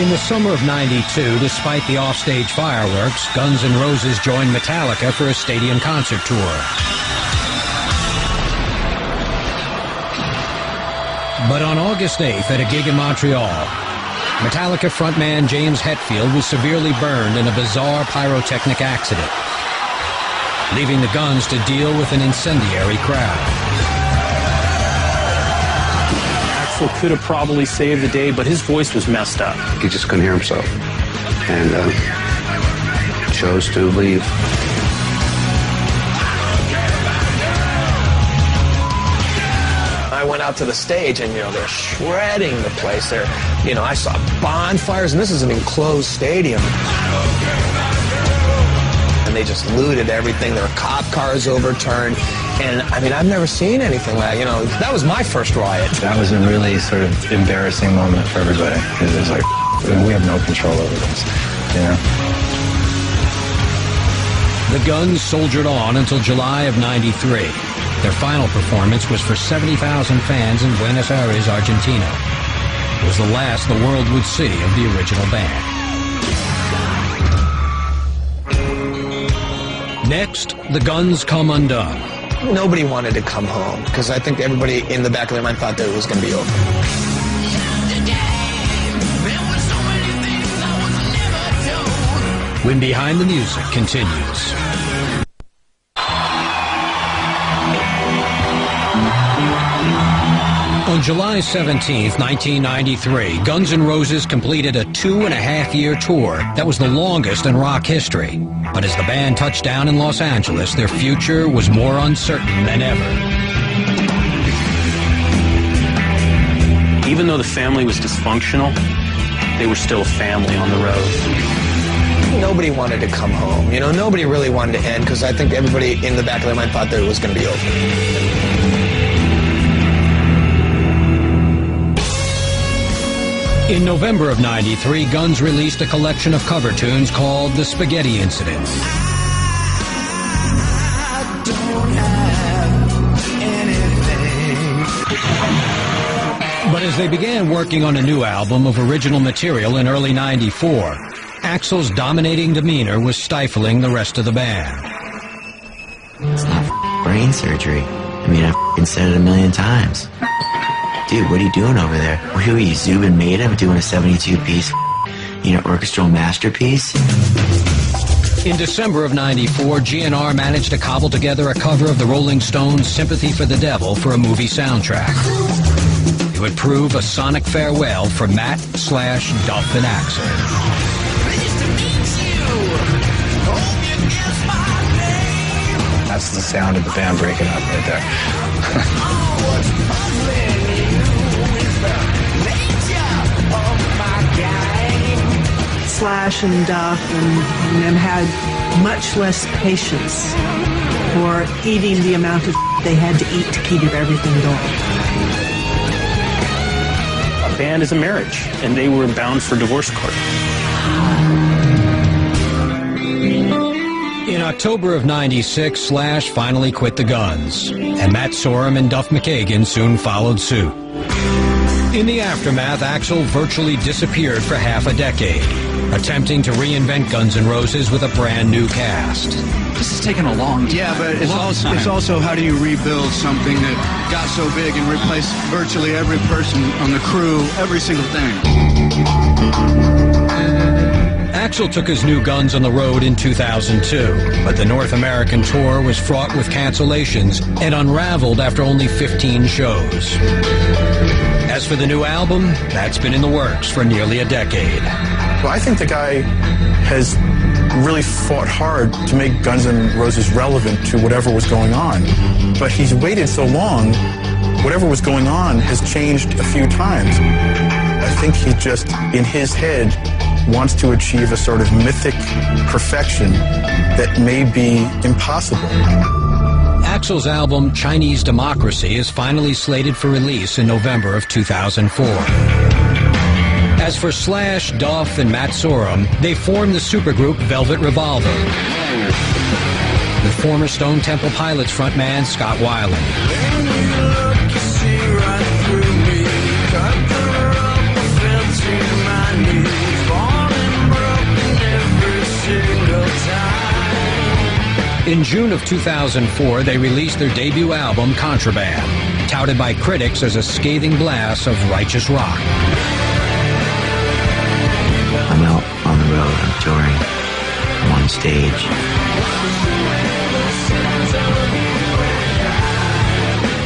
In the summer of '92, despite the offstage fireworks, Guns N' Roses joined Metallica for a stadium concert tour. But on August 8th, at a gig in Montreal, Metallica frontman James Hetfield was severely burned in a bizarre pyrotechnic accident, leaving the Guns to deal with an incendiary crowd. Axl could have probably saved the day, but his voice was messed up. He just couldn't hear himself, and chose to leave. I went out to the stage, and they're shredding the place. There, I saw bonfires, and this is an enclosed stadium. And they just looted everything. There were cop cars overturned, and I've never seen anything like that. That was my first riot. That was a really sort of embarrassing moment for everybody, because it's like, we have no control over this, The Guns soldiered on until July of '93. Their final performance was for 70,000 fans in Buenos Aires, Argentina. It was the last the world would see of the original band. Next, the Guns come undone. Nobody wanted to come home, because I think everybody in the back of their mind thought that it was going to be over. When Behind the Music continues. On July 17, 1993, Guns N' Roses completed a 2.5-year tour that was the longest in rock history. But as the band touched down in Los Angeles, their future was more uncertain than ever. Even though the family was dysfunctional, they were still a family on the road. Nobody wanted to come home. Nobody really wanted to end, because I think everybody in the back of their mind thought that it was going to be over. In November of '93, Guns released a collection of cover tunes called The Spaghetti Incident. But as they began working on a new album of original material in early '94, Axl's dominating demeanor was stifling the rest of the band. It's not brain surgery. I've said it a million times. Dude, what are you doing over there? Who are you, Zubin Mehta, doing a 72-piece, orchestral masterpiece? In December of '94, GNR managed to cobble together a cover of the Rolling Stones' Sympathy for the Devil for a movie soundtrack. It would prove a sonic farewell for Matt, Slash, Duff, and Axl. That's the sound of the band breaking up right there. Slash and Duff and them had much less patience for eating the amount of they had to eat to keep everything going. A band is a marriage, and they were bound for divorce court. In October of '96, Slash finally quit the Guns, and Matt Sorum and Duff McKagan soon followed suit. In the aftermath, Axl virtually disappeared for half a decade, attempting to reinvent Guns N' Roses with a brand new cast. This has taken a long time. Yeah, but it's also how do you rebuild something that got so big and replace virtually every person on the crew, every single thing. Axl took his new Guns on the road in 2002, but the North American tour was fraught with cancellations and unraveled after only 15 shows. As for the new album, that's been in the works for nearly a decade. Well, I think the guy has really fought hard to make Guns N' Roses relevant to whatever was going on. But he's waited so long, whatever was going on has changed a few times. I think he just, in his head, wants to achieve a sort of mythic perfection that may be impossible. Axl's album, Chinese Democracy, is finally slated for release in November of 2004. As for Slash, Duff, and Matt Sorum, they formed the supergroup Velvet Revolver, with former Stone Temple Pilots frontman Scott Weiland. June of 2004, they released their debut album, Contraband, touted by critics as a scathing blast of righteous rock. I'm out on the road, I'm touring, I'm on stage.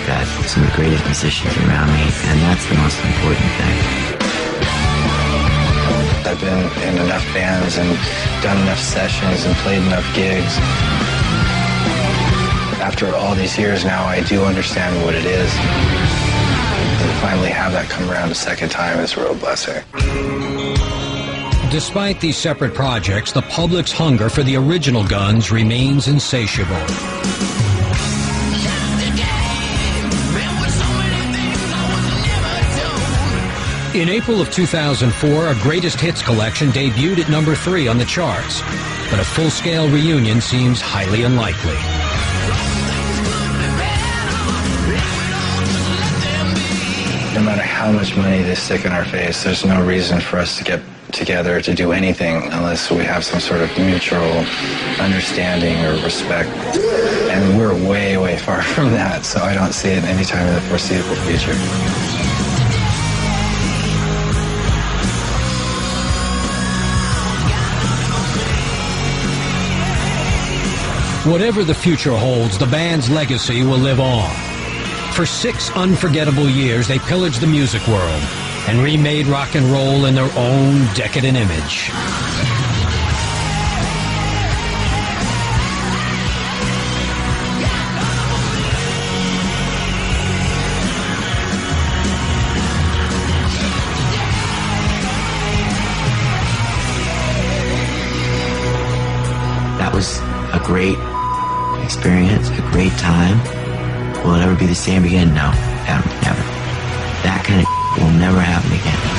Got some of the greatest musicians around me, and that's the most important thing. I've been in enough bands and done enough sessions and played enough gigs. After all these years now, I do understand what it is. And to finally have that come around a second time is a real blessing. Despite these separate projects, the public's hunger for the original Guns remains insatiable. In April of 2004, a greatest hits collection debuted at number 3 on the charts, but a full-scale reunion seems highly unlikely. No matter how much money they stick in our face, there's no reason for us to get together to do anything unless we have some sort of mutual understanding or respect. And we're way, way far from that, so I don't see it anytime in the foreseeable future. Whatever the future holds, the band's legacy will live on. For 6 unforgettable years, they pillaged the music world and remade rock and roll in their own decadent image. That was a great experience, a great time. Will it ever be the same again? No, never. That kind of will never happen again.